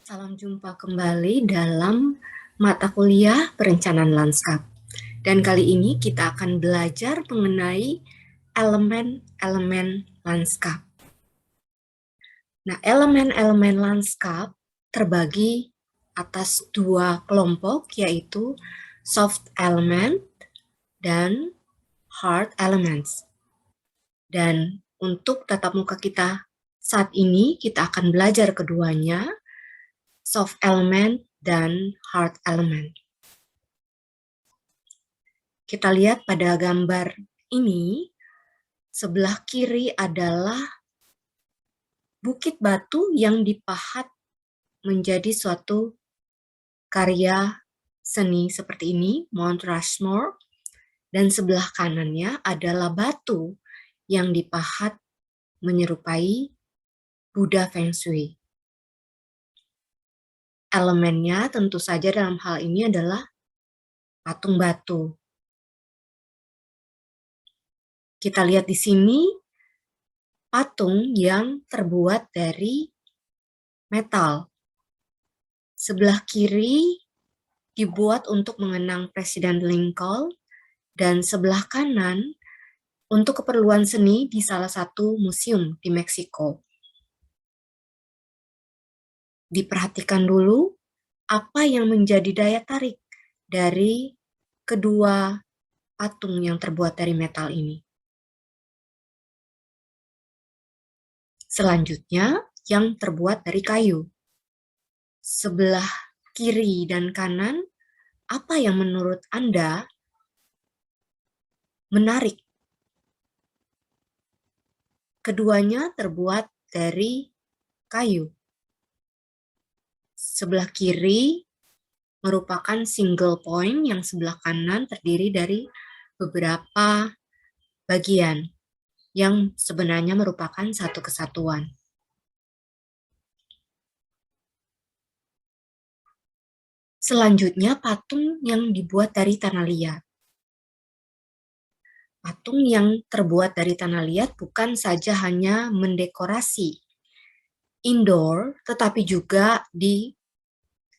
Salam jumpa kembali dalam mata kuliah perencanaan lanskap. Dan kali ini kita akan belajar mengenai elemen-elemen lanskap. Nah, elemen-elemen lanskap terbagi atas dua kelompok, yaitu soft element dan hard elements. Dan untuk tatap muka kita saat ini, kita akan belajar keduanya, soft element dan hard element. Kita lihat pada gambar ini, sebelah kiri adalah bukit batu yang dipahat menjadi suatu karya seni seperti ini, Mount Rushmore, dan sebelah kanannya adalah batu yang dipahat menyerupai Buddha Feng Shui. Elemennya tentu saja dalam hal ini adalah patung batu. Kita lihat di sini patung yang terbuat dari metal. Sebelah kiri dibuat untuk mengenang Presiden Lincoln, dan sebelah kanan untuk keperluan seni di salah satu museum di Meksiko. Diperhatikan dulu apa yang menjadi daya tarik dari kedua patung yang terbuat dari metal ini. Selanjutnya, yang terbuat dari kayu. Sebelah kiri dan kanan, apa yang menurut Anda menarik? Keduanya terbuat dari kayu. Sebelah kiri merupakan single point, yang sebelah kanan terdiri dari beberapa bagian yang sebenarnya merupakan satu kesatuan. Selanjutnya, patung yang dibuat dari tanah liat. Patung yang terbuat dari tanah liat bukan saja hanya mendekorasi indoor, tetapi juga di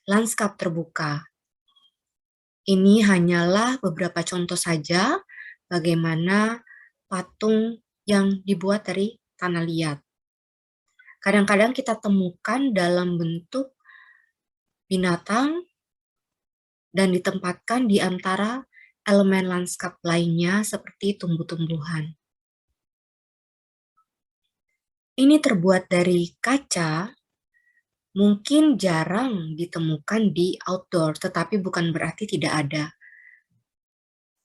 lanskap terbuka. Ini hanyalah beberapa contoh saja bagaimana patung yang dibuat dari tanah liat. Kadang-kadang kita temukan dalam bentuk binatang dan ditempatkan di antara elemen lanskap lainnya seperti tumbuh-tumbuhan. Ini terbuat dari kaca, mungkin jarang ditemukan di outdoor, tetapi bukan berarti tidak ada.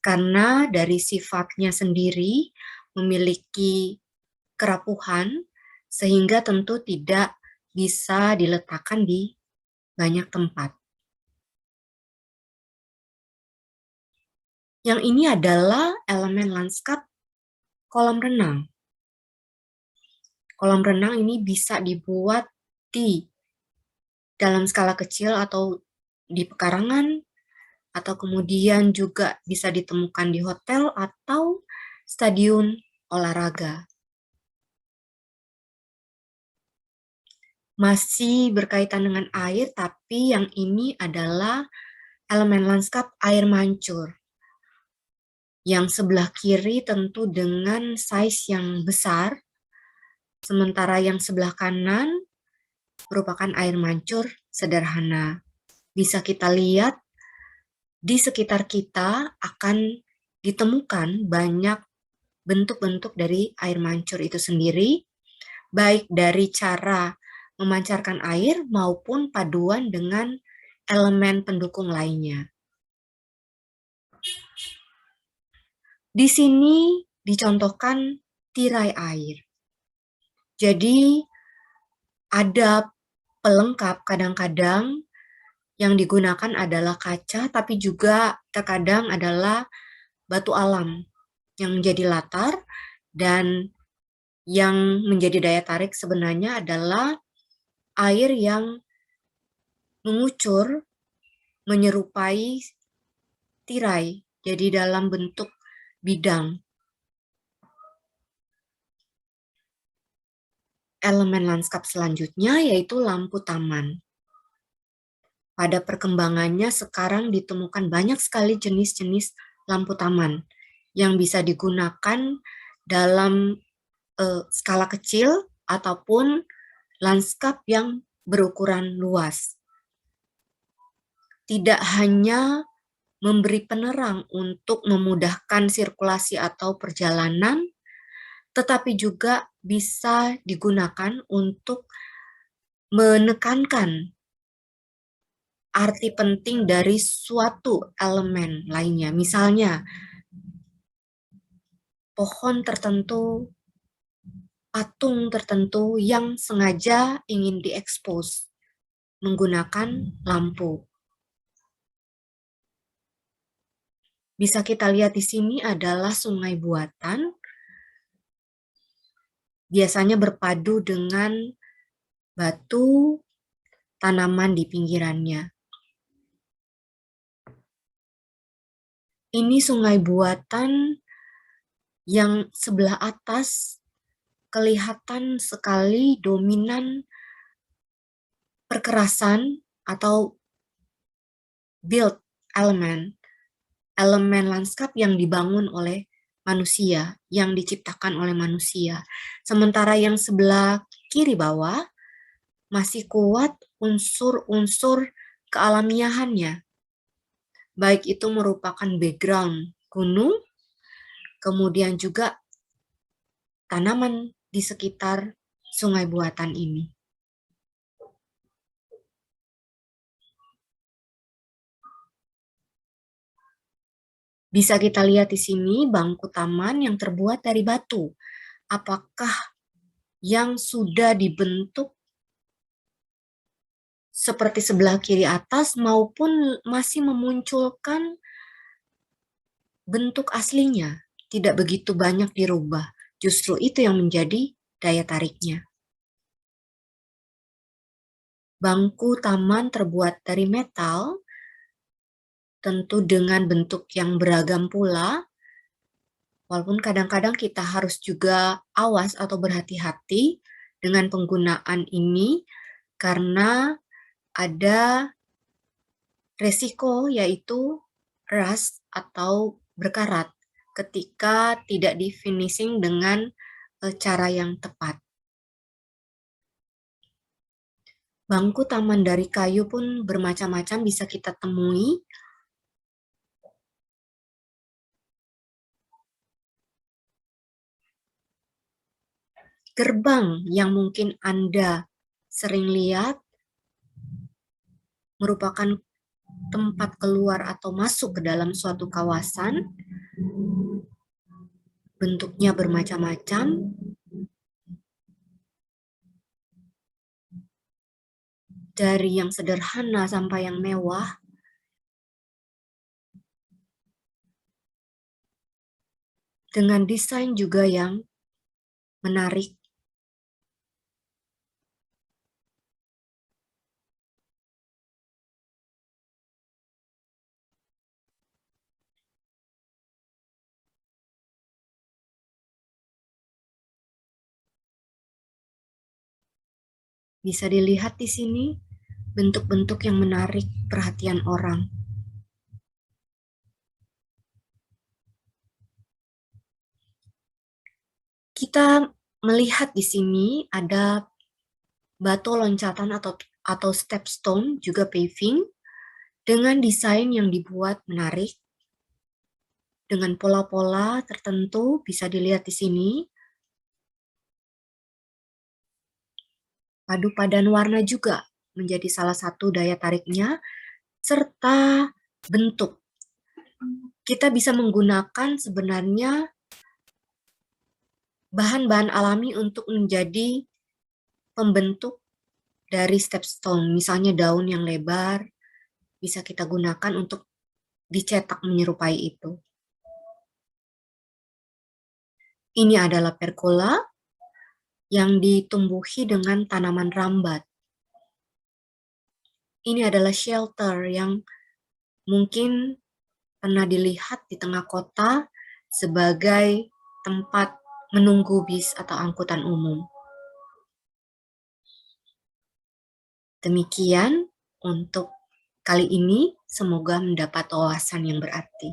Karena dari sifatnya sendiri memiliki kerapuhan, sehingga tentu tidak bisa diletakkan di banyak tempat. Yang ini adalah elemen lanskap kolam renang. Kolam renang ini bisa dibuat di dalam skala kecil atau di pekarangan, atau kemudian juga bisa ditemukan di hotel atau stadion olahraga. Masih berkaitan dengan air, tapi yang ini adalah elemen lanskap air mancur. Yang sebelah kiri tentu dengan size yang besar, sementara yang sebelah kanan merupakan air mancur sederhana. Bisa kita lihat di sekitar kita akan ditemukan banyak bentuk-bentuk dari air mancur itu sendiri, baik dari cara memancarkan air maupun paduan dengan elemen pendukung lainnya. Di sini dicontohkan tirai air. Jadi ada pelengkap, kadang-kadang yang digunakan adalah kaca, tapi juga terkadang adalah batu alam yang menjadi latar, dan yang menjadi daya tarik sebenarnya adalah air yang mengucur menyerupai tirai, jadi dalam bentuk bidang. Elemen lanskap selanjutnya yaitu lampu taman. Pada perkembangannya sekarang ditemukan banyak sekali jenis-jenis lampu taman yang bisa digunakan dalam skala kecil ataupun lanskap yang berukuran luas. Tidak hanya memberi penerang untuk memudahkan sirkulasi atau perjalanan, tetapi juga bisa digunakan untuk menekankan arti penting dari suatu elemen lainnya. Misalnya, pohon tertentu, patung tertentu yang sengaja ingin diekspos menggunakan lampu. Bisa kita lihat di sini adalah sungai buatan, biasanya berpadu dengan batu, tanaman di pinggirannya. Ini sungai buatan yang sebelah atas kelihatan sekali dominan perkerasan atau build elemen lanskap yang dibangun oleh manusia, yang diciptakan oleh manusia. Sementara yang sebelah kiri bawah masih kuat unsur-unsur kealamiahannya. Baik itu merupakan background gunung, kemudian juga tanaman di sekitar sungai buatan ini. Bisa kita lihat di sini bangku taman yang terbuat dari batu. Apakah yang sudah dibentuk seperti sebelah kiri atas maupun masih memunculkan bentuk aslinya, tidak begitu banyak dirubah. Justru itu yang menjadi daya tariknya. Bangku taman terbuat dari metal, tentu dengan bentuk yang beragam pula, walaupun kadang-kadang kita harus juga awas atau berhati-hati dengan penggunaan ini, karena ada resiko yaitu rust atau berkarat ketika tidak di finishing dengan cara yang tepat. Bangku taman dari kayu pun bermacam-macam bisa kita temui. Gerbang yang mungkin Anda sering lihat merupakan tempat keluar atau masuk ke dalam suatu kawasan. Bentuknya bermacam-macam. Dari yang sederhana sampai yang mewah. Dengan desain juga yang menarik. Bisa dilihat di sini bentuk-bentuk yang menarik perhatian orang. Kita melihat di sini ada batu loncatan atau stepstone, juga paving, dengan desain yang dibuat menarik, dengan pola-pola tertentu bisa dilihat di sini. Padu padan warna juga menjadi salah satu daya tariknya, serta bentuk. Kita bisa menggunakan sebenarnya bahan-bahan alami untuk menjadi pembentuk dari stepstone. Misalnya daun yang lebar, bisa kita gunakan untuk dicetak menyerupai itu. Ini adalah pergola yang ditumbuhi dengan tanaman rambat. Ini adalah shelter yang mungkin pernah dilihat di tengah kota sebagai tempat menunggu bis atau angkutan umum. Demikian untuk Kali ini semoga mendapat wawasan yang berarti.